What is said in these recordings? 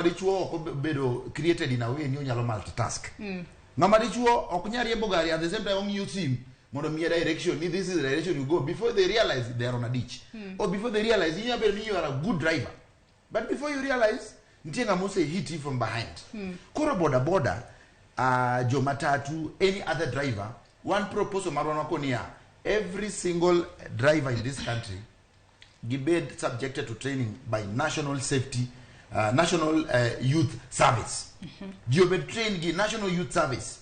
dichuo bedo created in a way ni onyalo multitask. Ngama dichuo ok nya riembo gari at the same time on use him mondo miya direction, this is the direction you go, before they realize they are on a ditch. Or before they realize you are a good driver. But before you realize, ntienga muse hit you from behind. Koro boda jo matatu, any other driver, one proposal marwana konia, every single driver in this country gibed subjected to training by national safety, national youth service. Gibed trained gi national youth service.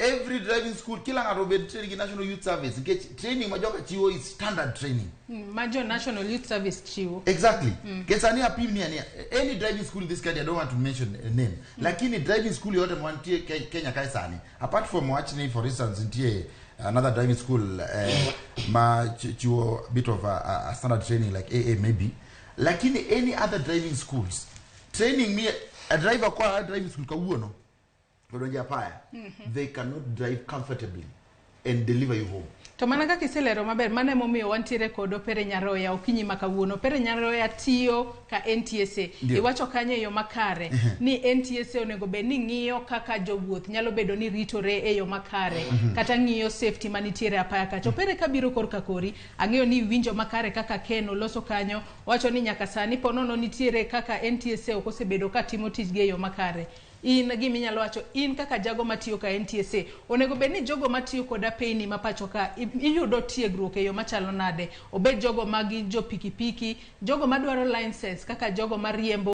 Every driving school, kila ngarobe training national youth service. Training majoka chiwo is standard training. Major national youth service chiwo. Exactly. Kesani apimni any driving school in this country, I don't want to mention a name. Lakini driving school yote mwantie Kenya kaisani. Apart from watching, for instance, in another driving school, chiwo bit of a standard training like AA maybe. Lakini any other driving schools, training me a driver kwa driving school kawuono. They cannot drive comfortably and deliver you home. To manaka kiselero maber mane momiyo wantiere kod opere nyaroya okinyi makawuono opere nyaroya tiyo ka NTSA iwacho kanye yo makare ni NTSA onego be ni ngiyo kaka jowuoth nyalo bedo ni ritore e yo makare kata ngiyo safety manitiere apaya kacho opere kabiro korka kori angeyo ni winjo makare kaka Ken oloso kanyo wacho ni nyaka sani ponono nitiere kaka NTSA okosebedo ka timo tijge yo makare. In gimi nyalo wacho in kaka jago matiyo ka NTSA onego be ni jogo matiyo koda payni mapacho ka iyudo tiegruog e yo machalo nade obed jogo magi jo pikipiki jogo madwaro license kaka jogo mariembo